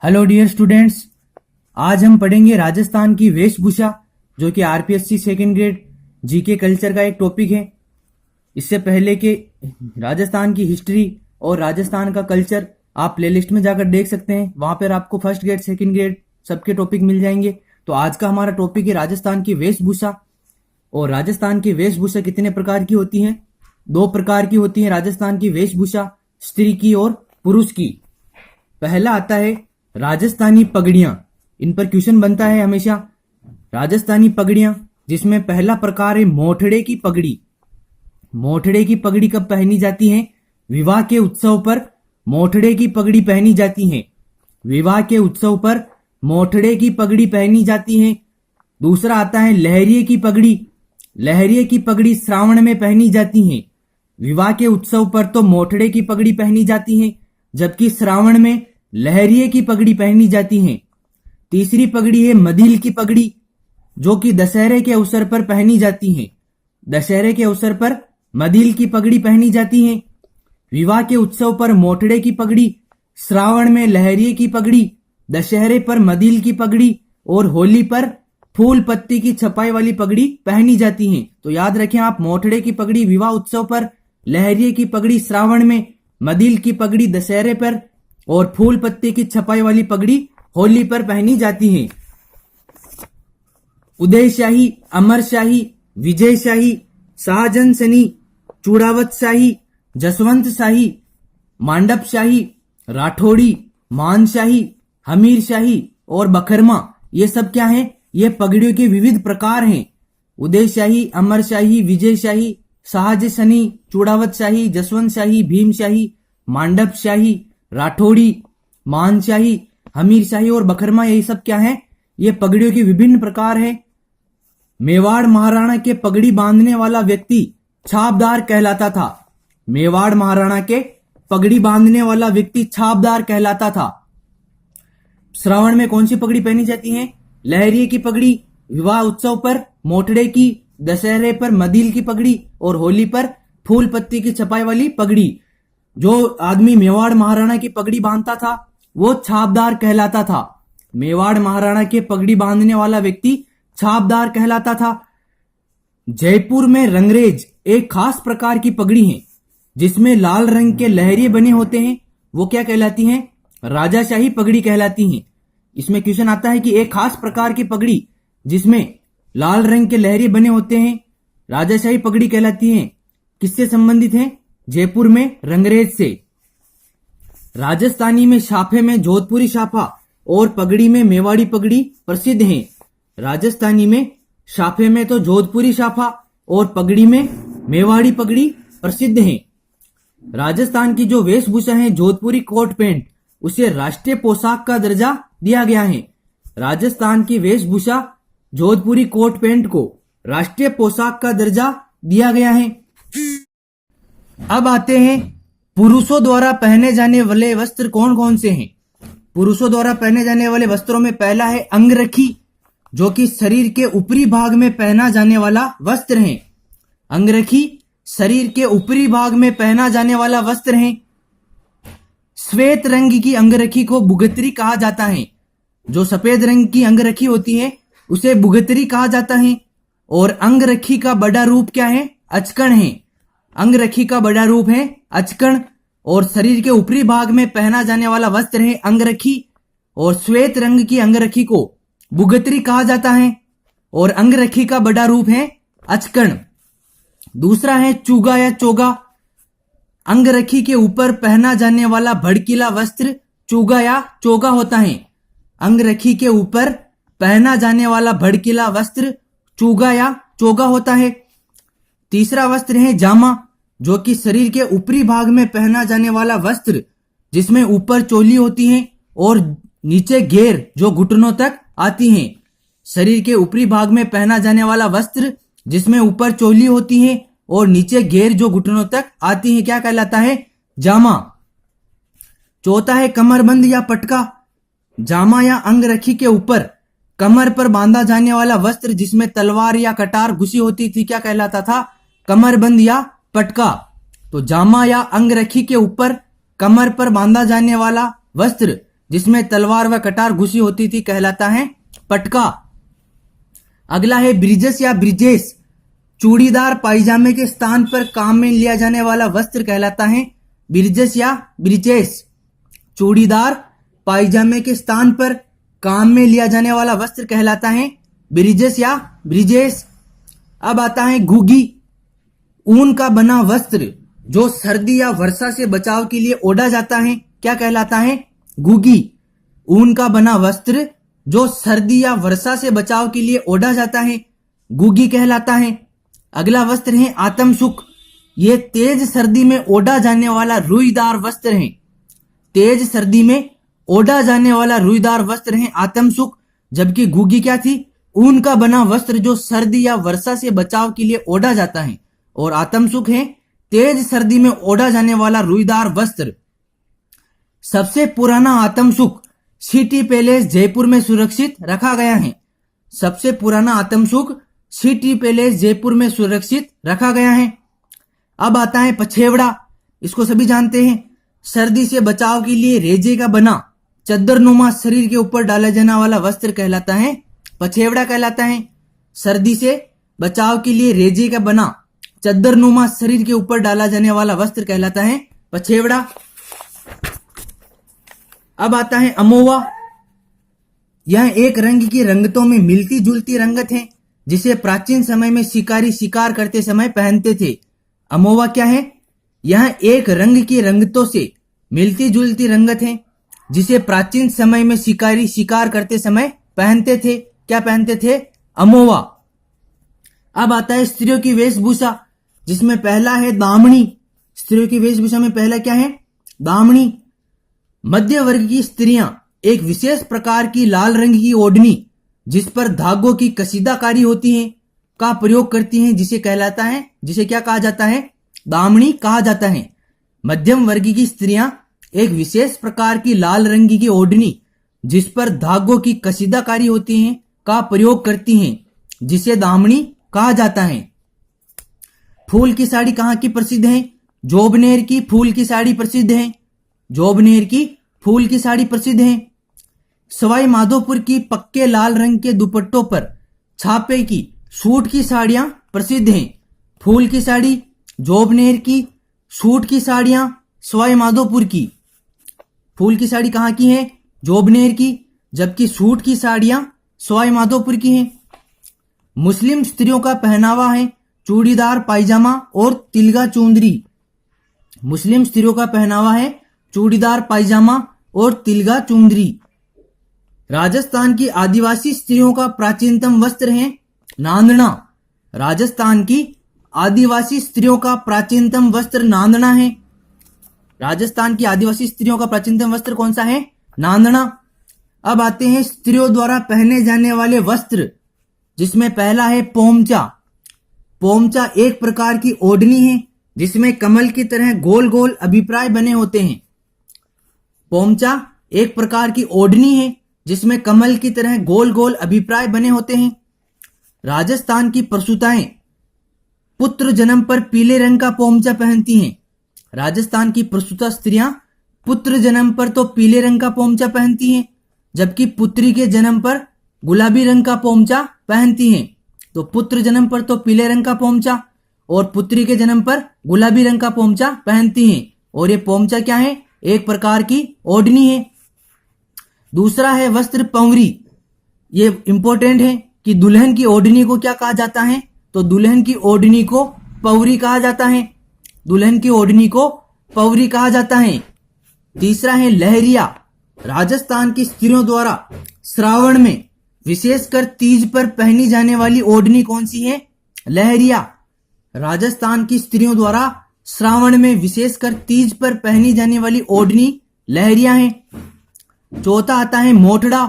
Hello dear students, आज हम पढ़ेंगे राजस्थान की वेशभूषा जो कि RPSC second grade GK culture का एक टॉपिक है। इससे पहले के राजस्थान की हिस्ट्री और राजस्थान का कल्चर आप प्लेलिस्ट में जाकर देख सकते हैं। वहां पर आपको फर्स्ट ग्रेड सेकेंड ग्रेड सबके टॉपिक मिल जाएंगे। तो आज का हमारा टॉपिक है राजस्थान की वेशभूषा। और राजस्थान की वेशभूषा कितने प्रकार की होती है? 2 प्रकार की होती है राजस्थान की वेशभूषा, स्त्री की और पुरुष की। पहला आता है राजस्थानी पगड़ियां। इन पर क्वेश्चन बनता है हमेशा। राजस्थानी पगड़ियां, जिसमें पहला प्रकार है मोठड़े की पगड़ी। मोठड़े की पगड़ी कब पहनी जाती है? विवाह के उत्सव पर मोठड़े की पगड़ी पहनी जाती है। विवाह के उत्सव पर मोठड़े की पगड़ी पहनी जाती है। दूसरा आता है लहरिये की पगड़ी। लहरिये की पगड़ी श्रावण में पहनी जाती है। विवाह के उत्सव पर तो मोठड़े की पगड़ी पहनी जाती है, जबकि श्रावण में लहरिये की पगड़ी पहनी जाती है। तीसरी पगड़ी है मदिल की पगड़ी, जो कि दशहरे के अवसर पर पहनी जाती है। दशहरे के अवसर पर मदिल की पगड़ी पहनी जाती है। विवाह के उत्सव पर मोठड़े की पगड़ी, श्रावण में लहरिये की पगड़ी, दशहरे पर मदिल की पगड़ी और होली पर फूल पत्ती की छपाई वाली पगड़ी पहनी जाती है। तो याद रखें आप, मोठड़े की पगड़ी विवाह उत्सव पर, लहरिये की पगड़ी श्रावण में, मदिल की पगड़ी दशहरे पर और फूल पत्ती की छपाई वाली पगड़ी होली पर पहनी जाती है। उदयशाही, अमरशाही, विजयशाही, शाहजहांसनी, चूड़ावतशाही, जसवंतशाही, मांडपशाही, राठौड़ी, मानशाही, हमीरशाही और बखरमा, ये सब क्या है? ये पगड़ियों के विविध प्रकार हैं। उदयशाही, अमरशाही, विजयशाही, शाहजहांसनी, चूड़ावतशाही, जसवंतशाही, भीमशाही, मांडपशाही, राठौड़ी, मानशाही, हमीरशाही और बखरमा, यही सब क्या है? ये पगड़ियों के विभिन्न प्रकार हैं। मेवाड़ महाराणा के पगड़ी बांधने वाला व्यक्ति छापदार कहलाता था। मेवाड़ महाराणा के पगड़ी बांधने वाला व्यक्ति छापदार कहलाता था। श्रावण में कौन सी पगड़ी पहनी जाती है? लहरिये की पगड़ी, विवाह उत्सव पर मोठड़े की, दशहरे पर मदिल की पगड़ी और होली पर फूल पत्ती की छपाई वाली पगड़ी। जो आदमी मेवाड़ महाराणा की पगड़ी बांधता था वो छापदार कहलाता था। मेवाड़ महाराणा के पगड़ी बांधने वाला व्यक्ति छापदार कहलाता था। जयपुर में रंगरेज एक खास प्रकार की पगड़ी है, जिसमें लाल रंग के लहरिये बने होते हैं। वो क्या कहलाती हैं? राजाशाही पगड़ी कहलाती हैं। इसमें क्वेश्चन आता है कि एक खास प्रकार की पगड़ी जिसमें लाल रंग के लहरिये बने होते हैं, राजाशाही पगड़ी कहलाती है। किससे संबंधित है? जयपुर में रंगरेज से। राजस्थानी में शाफे में जोधपुरी शाफा और पगड़ी में मेवाड़ी पगड़ी प्रसिद्ध हैं। राजस्थानी में शाफे में तो जोधपुरी शाफा और पगड़ी में मेवाड़ी पगड़ी प्रसिद्ध हैं। राजस्थान की जो वेशभूषा है जोधपुरी कोट पैंट, उसे राष्ट्रीय पोशाक का दर्जा दिया गया है। राजस्थान की वेशभूषा जोधपुरी कोट पैंट को राष्ट्रीय पोशाक का दर्जा दिया गया है। अब आते हैं पुरुषों द्वारा पहने जाने वाले वस्त्र कौन कौन से हैं। पुरुषों द्वारा पहने जाने वाले वस्त्रों में पहला है अंगरखी, जो कि शरीर के ऊपरी भाग में पहना जाने वाला वस्त्र है। अंगरखी शरीर के ऊपरी भाग में पहना जाने वाला वस्त्र है। श्वेत रंग की अंगरखी को बुगतरी कहा जाता है। जो सफेद रंग की अंगरखी होती है उसे बुगतरी कहा जाता है। और अंगरखी का बड़ा रूप क्या है? अचकन है। अंगरखी का बड़ा रूप है अचकन। और शरीर के ऊपरी भाग में पहना जाने वाला वस्त्र है अंगरखी। और श्वेत रंग की अंगरखी को बुगतरी कहा जाता है। और अंगरखी का बड़ा रूप है अचकन। दूसरा है चूगा या चोगा। अंगरखी के ऊपर पहना जाने वाला भड़कीला वस्त्र चूगा या चोगा होता है। अंगरखी के ऊपर पहना जाने वाला भड़कीला वस्त्र चूगा या चोगा होता है। तीसरा वस्त्र है जामा, जो कि शरीर के ऊपरी भाग में पहना जाने वाला वस्त्र, जिसमें ऊपर चोली होती है और नीचे घेर जो घुटनों तक आती है। शरीर के ऊपरी भाग में पहना जाने वाला वस्त्र जिसमें ऊपर चोली होती है और नीचे घेर जो घुटनों तक आती है, क्या कहलाता है? जामा। चौथा है कमरबंद या पटका। जामा या अंगरखी के ऊपर कमर पर बांधा जाने वाला वस्त्र जिसमें तलवार या कटार घुसी होती थी, क्या कहलाता था? कमरबंद या पटका। तो जामा या अंगरखी के ऊपर कमर पर बांधा जाने वाला वस्त्र जिसमें तलवार व कटार घुसी होती थी कहलाता है पटका। अगला है ब्रिजेस या ब्रिजेस, चूड़ीदार पायजामे के स्थान पर काम में लिया जाने वाला वस्त्र कहलाता है ब्रिजेस या ब्रिजेस। चूड़ीदार पायजामे के स्थान पर काम में लिया जाने वाला वस्त्र कहलाता है ब्रिजेस या ब्रिजेस। अब आता है घुगी, ऊन का बना वस्त्र जो सर्दी या वर्षा से बचाव के लिए ओढ़ा जाता है, क्या कहलाता है? घुगी। ऊन का बना वस्त्र जो सर्दी या वर्षा से बचाव के लिए ओढ़ा जाता है, घुगी कहलाता है। अगला वस्त्र है आतमसुख, ये तेज सर्दी में ओढ़ा जाने वाला रुईदार वस्त्र है। तेज सर्दी में ओढ़ा जाने वाला रुईदार वस्त्र है आतमसुख। जबकि घुगी क्या थी? ऊन का बना वस्त्र जो सर्दी या वर्षा से बचाव के लिए ओढ़ा जाता है। और आतमसुख है तेज सर्दी में ओढ़ा जाने वाला रुईदार वस्त्र। सबसे पुराना आतमसुख सिटी पैलेस जयपुर में सुरक्षित रखा गया है। सबसे पुराना आतमसुख सिटी पैलेस जयपुर में सुरक्षित रखा गया है। अब आता है पछेवड़ा, इसको सभी जानते हैं। सर्दी से बचाव के लिए रेजे का बना चद्दरनुमा शरीर के ऊपर डाला जाने वाला वस्त्र कहलाता है पछेवड़ा कहलाता है। सर्दी से बचाव के लिए रेजे का बना चद्दरनुमा शरीर के ऊपर डाला जाने वाला वस्त्र कहलाता है पछेवड़ा। अब आता है अमोवा, यह एक रंग की रंगतों में मिलती जुलती रंगत है जिसे प्राचीन समय में शिकारी शिकार करते समय पहनते थे। अमोवा क्या है? यह एक रंग की रंगतों से मिलती जुलती रंगत है जिसे प्राचीन समय में शिकारी शिकार करते समय पहनते थे। क्या पहनते थे? अमोवा। अब आता है स्त्रियों की वेशभूषा, जिसमें पहला है दामनी। स्त्रियों की वेशभूषा में पहला क्या है? दामनी। मध्य वर्ग की स्त्रियां एक विशेष प्रकार की लाल रंग की ओढ़नी जिस पर धागों की कसीदाकारी होती है का प्रयोग करती हैं, जिसे कहलाता है, जिसे क्या कहा जाता है? दामनी कहा जाता है। मध्यम वर्ग की स्त्रियां एक विशेष प्रकार की लाल रंग की ओढ़नी जिस पर धागों की कसीदाकारी होती है का प्रयोग करती हैं, जिसे दामनी कहा जाता है। फूल की साड़ी कहाँ की प्रसिद्ध है? जोबनेर की फूल की साड़ी प्रसिद्ध है। जोबनेर की फूल की साड़ी प्रसिद्ध है। सवाई माधोपुर की पक्के लाल रंग के दुपट्टों पर छापे की सूट की साड़ियां प्रसिद्ध हैं। फूल की साड़ी जोबनेर की, सूट की साड़ियां सवाई माधोपुर की। फूल की साड़ी कहाँ की है? जोबनेर की, जबकि सूट की साड़ियां सवाई माधोपुर की हैं। मुस्लिम स्त्रियों का पहनावा है चूड़ीदार पायजामा और तिलगा चुंदरी। मुस्लिम स्त्रियों का पहनावा है चूड़ीदार पायजामा और तिलगा चुंदरी। राजस्थान की आदिवासी स्त्रियों का प्राचीनतम वस्त्र है नांदना। राजस्थान की आदिवासी स्त्रियों का प्राचीनतम वस्त्र नांदना है। राजस्थान की आदिवासी स्त्रियों का प्राचीनतम वस्त्र कौन सा है? नांदना। अब आते हैं स्त्रियों द्वारा पहने जाने वाले वस्त्र, जिसमें पहला है पोमचा। पोमचा एक प्रकार की ओढ़नी है जिसमें कमल की तरह गोल गोल अभिप्राय बने होते हैं। पोमचा एक प्रकार की ओढ़नी है जिसमें कमल की तरह गोल गोल अभिप्राय बने होते हैं। राजस्थान की प्रसूताएं पुत्र जन्म पर पीले रंग का पोमचा पहनती हैं। राजस्थान की प्रसूता स्त्रियां पुत्र जन्म पर तो पीले रंग का पोमचा पहनती हैं, जबकि पुत्री के जन्म पर गुलाबी रंग का पोमचा पहनती हैं। तो पुत्र जन्म पर तो पीले रंग का पोमचा और पुत्री के जन्म पर गुलाबी रंग का पोमचा पहनती हैं। और ये पोमचा क्या है? एक प्रकार की ओढ़नी है। दूसरा है वस्त्र पंवरी। ये इंपॉर्टेंट है कि दुल्हन की ओढ़नी को क्या कहा जाता है? तो दुल्हन की ओढ़नी को पवरी कहा जाता है। दुल्हन की ओढ़नी को पवरी कहा जाता है। तीसरा है लहरिया। राजस्थान की स्त्रियों द्वारा श्रावण में विशेषकर तीज पर पहनी जाने वाली ओढ़नी कौन सी है? लहरिया। राजस्थान की स्त्रियों द्वारा श्रावण में विशेषकर तीज पर पहनी जाने वाली ओढ़नी लहरिया है। चौथा आता है मोठड़ा।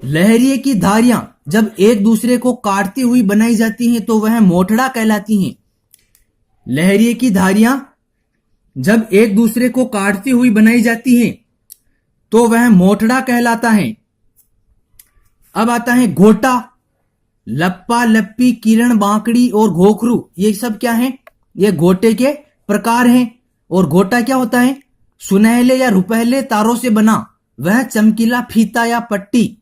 लहरिये की धारियां जब एक दूसरे को काटती हुई बनाई जाती हैं तो वह मोठड़ा कहलाती हैं। लहरिये की धारियां जब एक दूसरे को काटती हुई बनाई जाती हैं तो वह मोठड़ा कहलाता है। अब आता है घोटा। लप्पा, लप्पी, किरण, बांकड़ी और घोखरू, ये सब क्या है? ये घोटे के प्रकार हैं। और घोटा क्या होता है? सुनहले या रुपहले तारों से बना वह चमकीला फीता या पट्टी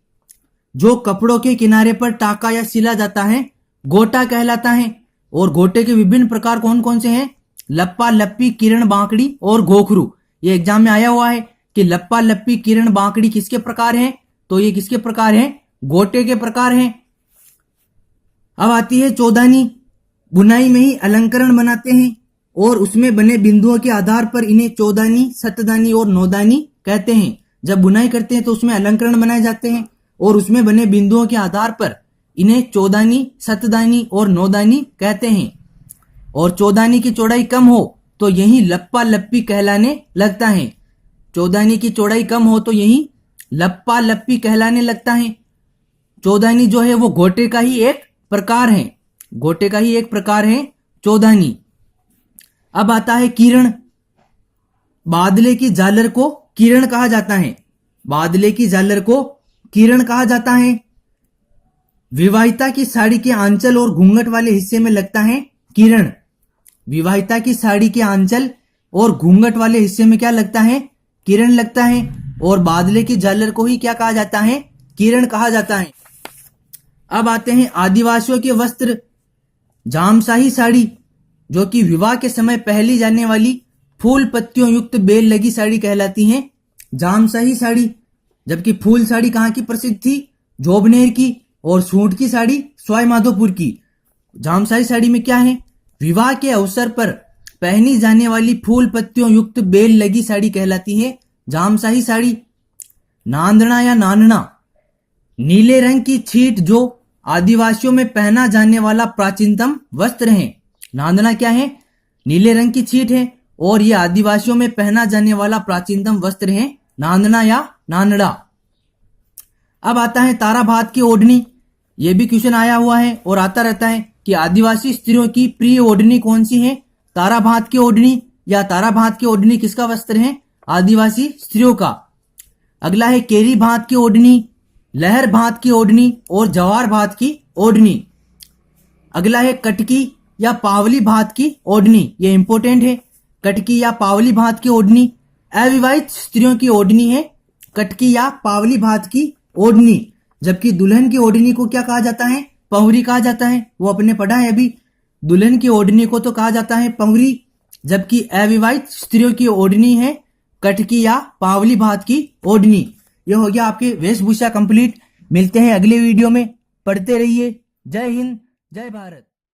जो कपड़ों के किनारे पर टाका या सिला जाता है गोटा कहलाता है। और गोटे के विभिन्न प्रकार कौन कौन से हैं? लप्पा लप्पी, किरण बांकड़ी और गोखरू। ये एग्जाम में आया हुआ है कि लप्पा लप्पी, किरण बांकड़ी किसके प्रकार हैं? तो ये किसके प्रकार हैं? गोटे के प्रकार हैं। अब आती है चौदानी। बुनाई में ही अलंकरण बनाते हैं और उसमें बने बिंदुओं के आधार पर इन्हें चौदानी, सतदानी और नौदानी कहते हैं। जब बुनाई करते हैं तो उसमें अलंकरण बनाए जाते हैं और उसमें बने बिंदुओं के आधार पर इन्हें चौदानी, सतदानी और नौदानी कहते हैं। और चौदानी की चौड़ाई कम हो तो यही लप्पा लप्पी कहलाने लगता है। चौदानी की चौड़ाई कम हो तो यही लप्पा लप्पी कहलाने लगता है। चौदानी जो है वो गोटे का ही एक प्रकार है। गोटे का ही एक प्रकार है चौदानी। अब आता है किरण। बादले की झालर को किरण कहा जाता है। बादले की झालर को किरण कहा जाता है। विवाहिता की साड़ी के आंचल और घूंघट वाले हिस्से में लगता है किरण। विवाहिता की साड़ी के आंचल और घूंघट वाले हिस्से में क्या लगता है? किरण लगता है। और बादले की झालर को ही क्या कहा जाता है? किरण कहा जाता है। अब आते हैं आदिवासियों के वस्त्र। जामशाही साड़ी जो कि विवाह के समय पहनी जाने वाली फूल पत्तियों युक्त बेल लगी साड़ी कहलाती है जामशाही साड़ी। जबकि फूल साड़ी कहाँ की प्रसिद्ध थी? जोबनेर की। और सूट की साड़ी सवाई माधोपुर की। जामशाही साड़ी में क्या है? विवाह के अवसर पर पहनी जाने वाली फूल पत्तियों युक्त बेल लगी साड़ी कहलाती है जामशाही साड़ी। नांदना या नानना, नीले रंग की छीट जो आदिवासियों में पहना जाने वाला प्राचीनतम वस्त्र है। नांदना क्या है? नीले रंग की छीट है और यह आदिवासियों में पहना जाने वाला प्राचीनतम वस्त्र है नांदना या नानड़ा। अब आता है तारा भात की ओढ़नी। यह भी क्वेश्चन आया हुआ है और आता रहता है कि आदिवासी स्त्रियों की प्रिय ओढ़नी कौन सी है? तारा भात की ओढ़नी। या तारा भात की ओढ़नी किसका वस्त्र है? आदिवासी स्त्रियों का। अगला है केरी भात की ओढ़नी, लहर भात की ओढ़नी और जवार भात की ओढ़नी। अगला है कटकी या पावली भात की ओढ़नी। ये इंपॉर्टेंट है। कटकी या पावली भात की ओढ़नी अविवाहित स्त्रियों की ओढ़नी है। कटकी या पावली भात की ओढ़नी। जबकि दुल्हन की ओढ़नी को क्या कहा जाता है? पहुरी कहा जाता है। वो अपने पढ़ा है अभी। दुल्हन की ओढ़नी को तो कहा जाता है पहुरी, जबकि अविवाहित स्त्रियों की ओढ़नी है कटकी या पावली भात की ओढ़नी। यह हो गया आपके वेशभूषा कंप्लीट। मिलते हैं अगले वीडियो में। पढ़ते रहिए। जय हिंद, जय भारत।